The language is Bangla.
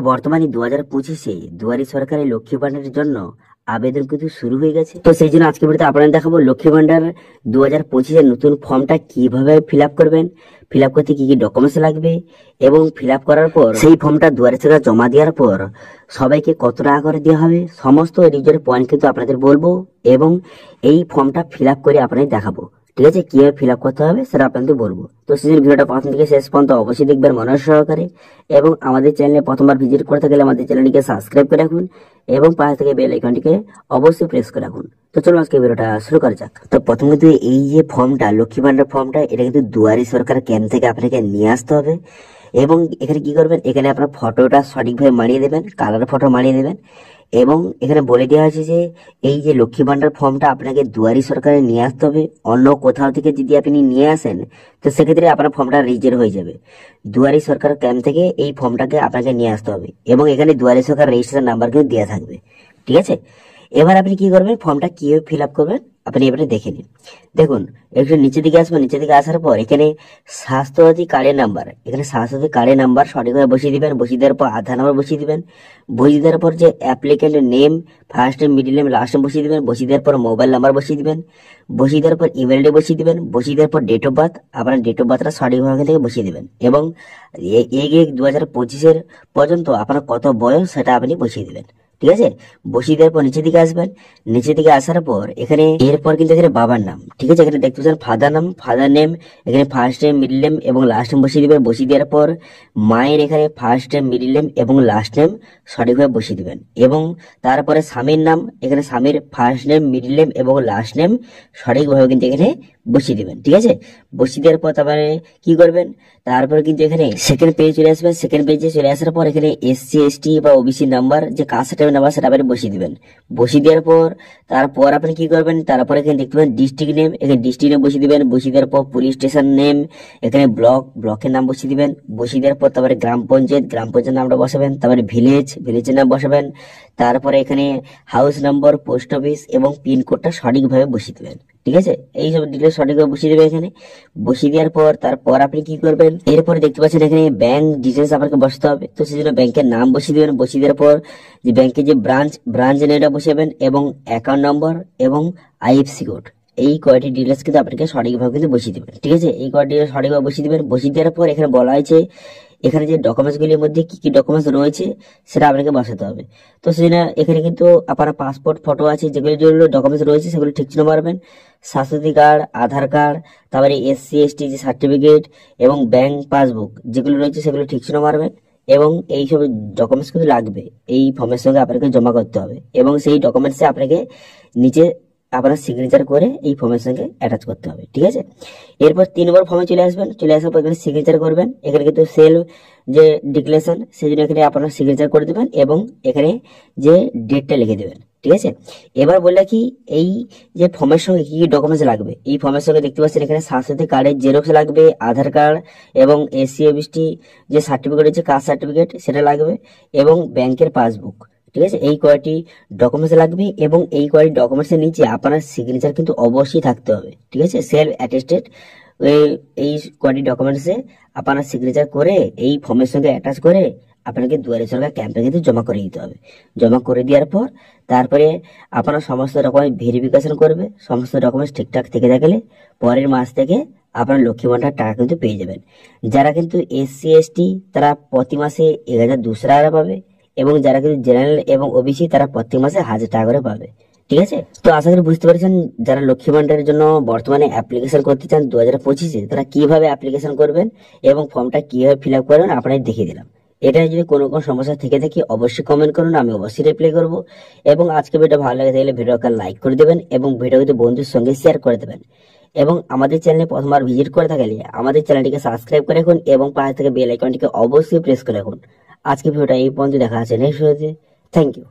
বর্তমানে 2025-এ দুয়ারি সরকারি লক্ষ্মী ভান্ডারের জন্য আবেদন কিন্তু শুরু হয়ে গেছে। তো সেই জন্য আজকে ভিডিওতে আপনাদের দেখাবো লক্ষ্মী ভান্ডার 2025-এর নতুন ফর্মটা কিভাবে ফিল আপ করবেন, ফিল আপ করতে কি কি ডকুমেন্টস লাগবে এবং ফিল আপ করার পর সেই ফর্মটা দুয়ারি সরকার জমা দেওয়ার পর সবাইকে কত টাকা করে দেওয়া হবে, সমস্ত রিজনের পয়েন্ট কিন্তু আপনাদের বলবো এবং এই ফর্মটা ফিল আপ করে আপনাদের দেখাবো। ঠিক আছে, কিভাবে ফিল আপ করতে হবে সেটা আপনাদের বলবো। তো সেই ভিডিওটা প্রথম থেকে শেষ পর্যন্ত অবশ্যই দেখবেন মনোযোগ সহকারে এবং আমাদের চ্যানেলে প্রথমবার ভিজিট করে থাকলে আমাদের চ্যানেলটিকে সাবস্ক্রাইব করে রাখুন এবং পাশে থেকে বেল আইকনটিকে অবশ্যই প্রেস করে রাখুন। তো চলো আজকে ভিডিওটা শুরু করা যাক। তো প্রথম কিন্তু এই যে ফর্মটা, লক্ষ্মী ভান্ডার ফর্মটা, এটা কিন্তু দুয়ারি সরকার ক্যাম্প থেকে আপনাকে নিয়ে আসতে হবে এবং এখানে কি করবেন, এখানে আপনার ফটোটা সঠিকভাবে মারিয়ে দেবেন, কালার ফটো মারিয়ে দেবেন এবং এখানে বলে দেওয়া হয়েছে যে এই যে লক্ষ্মী ভান্ডার ফর্মটা আপনাকে দুয়ারি সরকারে নিয়ে আসতে হবে। অন্য কোথাও থেকে যদি আপনি নিয়ে আসেন তো সেক্ষেত্রে আপনার ফর্মটা রিজেক্ট হয়ে যাবে। দুয়ারি সরকার ক্যাম্প থেকে এই ফর্মটাকে আপনাকে নিয়ে আসতে হবে এবং এখানে দুয়ারি সরকার রেজিস্ট্রেশন নাম্বার কিন্তু দেওয়া থাকবে। ঠিক আছে, এবার আপনি কি করবেন, ফর্মটা কিভাবে ফিল আপ করবেন আপনি এবারে দেখে নিন। দেখুন, একটু নিচের দিকে আসবেন, নিচের দিকে আসার পর এখানে স্বাস্থ্যসাথী কার্ডের নাম্বার, এখানে স্বাস্থ্যসাথী কার্ডের নাম্বার সঠিকভাবে বসিয়ে দিবেন। বসিয়ে দেওয়ার পর আধার নাম্বার বসিয়ে দিবেন। বসিয়ে দেওয়ার পর যে applicant name, first name, middle name, last name বসিয়ে দিবেন। বসিয়ে দেওয়ার পর মোবাইল নাম্বার বসিয়ে দিবেন। বসিয়ে দেওয়ার পর ইমেল আইডি বসিয়ে দিবেন। বসিয়ে দেওয়ার পর ডেট অফ বার্থ, আপনার ডেট অফ বার্থটা সঠিকভাবে থেকে বসিয়ে দিবেন এবং 1/1/2025 পর্যন্ত আপনার কত বয়স সেটা আপনি বসিয়ে দিবেন। ঠিক আছে, বসিয়ে দেওয়ার পর নিচের দিকে আসবেন। নিচের দিকে আসার পর এখানে এরপর কিন্তু এখানে বাবার নাম, ঠিক আছে, এখানে দেখতে পাচ্ছেন ফাদার নাম, ফাদার নেম, এখানে ফার্স্ট নেম, মিডল নেম এবং লাস্ট নেম বসিয়ে দিবেন। বসিয়ে দেওয়ার পর মায়ের এখানে ফার্স্ট নেম, মিডল নেম এবং লাস্ট নেম সঠিকভাবে বসিয়ে দিবেন এবং তারপরে স্বামীর নাম, এখানে স্বামীর ফার্স্ট নেম, মিডল নেম এবং লাস্ট নেম সঠিকভাবে কিন্তু এখানে বসিয়ে দিবেন। ঠিক আছে, বসিয়ে দেওয়ার পর তারপরে কি করবেন, তারপরে কিন্তু এখানে সেকেন্ড পেজে চলে আসবেন। সেকেন্ড পেজে চলে আসার পর এখানে এসসি এসটি বা ওবিসি নাম্বার, যে কাস্ট সার্টিফিকেট নাম্বার সেটা আপনি বসিয়ে দিবেন। বসিয়ে দেওয়ার পর তারপর আপনি কি করবেন, তারপরে এখানে দেখতে পাবেন ডিস্ট্রিক্ট নেম, এখানে ডিস্ট্রিক্ট নেম বসিয়ে দিবেন। বসিয়ে দেওয়ার পর পুলিশ স্টেশন নেম, এখানে ব্লকের নাম বসিয়ে দিবেন। বসিয়ে দেওয়ার পর তারপরে গ্রাম পঞ্চায়েত নামটা বসাবেন। তারপরে ভিলেজের নাম বসাবেন। তারপরে এখানে হাউস নম্বর, পোস্ট অফিস এবং পিনকোডটা সঠিকভাবে বসিয়ে দিবেন। ঠিক আছে, এইসব ডিটেলস সঠিকভাবে বসিয়ে দেবেন এখানে। বসিয়ে দেওয়ার পর তারপর আপনি কি করবেন, এরপরে দেখতে পাচ্ছেন এখানে ব্যাংক ডিটেলস আপনাকে বসাতে হবে। তো সেই জন্য ব্যাংকের নাম বসিয়ে দেবেন। বসিয়ে দেওয়ার পর যে ব্যাংকের যে ব্রাঞ্চ নেমটা বসাবেন এবং অ্যাকাউন্ট নম্বর এবং আইএফসি কোড, এই কয়টি ডিটেলস কিন্তু আপনাকে সঠিকভাবে কিন্তু বসিয়ে দেবেন। ঠিক আছে, এই কয়টি ডিটেলস সঠিকভাবে বসিয়ে দেবেন। বসিয়ে দেওয়ার পর এখানে বলা হয়েছে এখানে যে ডকুমেন্টসগুলির মধ্যে কি কি ডকুমেন্টস রয়েছে সেটা আপনাকে বসাতে হবে। তো সেটা এখানে কিন্তু আপনার পাসপোর্ট ফটো আছে, যেগুলো যেগুলো ডকুমেন্টস রয়েছে সেগুলো ঠিক চিহ্ন মারবেন। স্বাস্থ্যসাথী কার্ড, আধার কার্ড, তারপরে এসসি এসটি যে সার্টিফিকেট এবং ব্যাংক পাসবুক যেগুলো রয়েছে সেগুলো ঠিক চিহ্ন মারবেন এবং এই সব ডকুমেন্টস কিন্তু লাগবে, এই ফর্মের সঙ্গে আপনাকে জমা করতে হবে এবং সেই ডকুমেন্টসে আপনাকে নিচে আপনার সিগনেচার করে এই ফর্মের সঙ্গে অ্যাটাচ করতে হবে। ঠিক আছে, এরপর 3 নম্বর ফর্মে চলে আসবেন। চলে আসার পর এখানে সিগনেচার করবেন। এখানে কিন্তু সেলফ যে ডিক্লারেশন, সেই জন্য এখানে আপনার সিগনেচার করে দেবেন এবং এখানে যে ডেটটা লিখে দেবেন। ঠিক আছে, এবার বললে কি এই যে ফর্মের সঙ্গে কি কি ডকুমেন্টস লাগবে, এই ফর্মের সঙ্গে দেখতে পাচ্ছেন এখানে স্বাস্থ্যসাথী কার্ডের জেরক্স লাগবে, আধার কার্ড এবং এসসি এসটি যে সার্টিফিকেট আছে, কাস্ট সার্টিফিকেট সেটা লাগবে এবং ব্যাংকের পাসবুক। ঠিক আছে, এই কয়টি ডকুমেন্টস লাগবে এবং এই কয়টি ডকুমেন্টস এর নিচে আপনার সিগনেচার কিন্তু অবশ্যই থাকতে হবে। ঠিক আছে, সেলফ অ্যাটেস্টেড এই কয়টি ডকুমেন্টসে আপনার সিগনেচার করে এই ফর্মের সঙ্গে অ্যাটাচ করে আপনাকে দুয়ারে সরকার ক্যাম্পে কিন্তু জমা করে দিতে হবে। জমা করে দেওয়ার পর তারপরে আপনার সমস্ত ডকুমেন্ট ভেরিফিকেশন করবে। সমস্ত ডকুমেন্টস ঠিকঠাক থেকে থাকলে পরের মাস থেকে আপনার লক্ষ্মী ভান্ডার টাকা কিন্তু পেয়ে যাবেন। যারা কিন্তু এসসি এসটি তারা প্রতি মাসে 1200 টাকা পাবে এবং যারা কিন্তু জেনারেল এবং ওবিসি তারা প্রত্যেক মাসে 1000 টাকা করে পাবে। ঠিক আছে, তো আশা করি বুঝতে পেরেছেন যারা লক্ষ্মী ভান্ডারের জন্য বর্তমানে অ্যাপ্লিকেশন করতে চান 2025-এ, তারা কিভাবে অ্যাপ্লিকেশন করবেন এবং ফর্মটা কিভাবে ফিল আপ করবেন আপনাদের দেখিয়ে দিলাম। এটা যদি কোনো সমস্যা থেকে থাকে অবশ্যই কমেন্ট করুন, আমি অবশ্যই রিপ্লাই করবো এবং আজকে ভিডিও ভালো লাগে থাকলে ভিডিওকে লাইক করে দেবেন এবং ভিডিওটি বন্ধুর সঙ্গে শেয়ার করে দেবেন এবং আমাদের চ্যানেলে প্রথমবার ভিজিট করে থাকলে আমাদের চ্যানেলটিকে সাবস্ক্রাইব করে রাখুন এবং পাশে থেকে বেল আইকনটিকে অবশ্যই প্রেস করে রাখুন। আজকে ভিডিওটা এই পর্যন্ত, দেখা আছে নেক্সট ভিডিওতে। Thank you.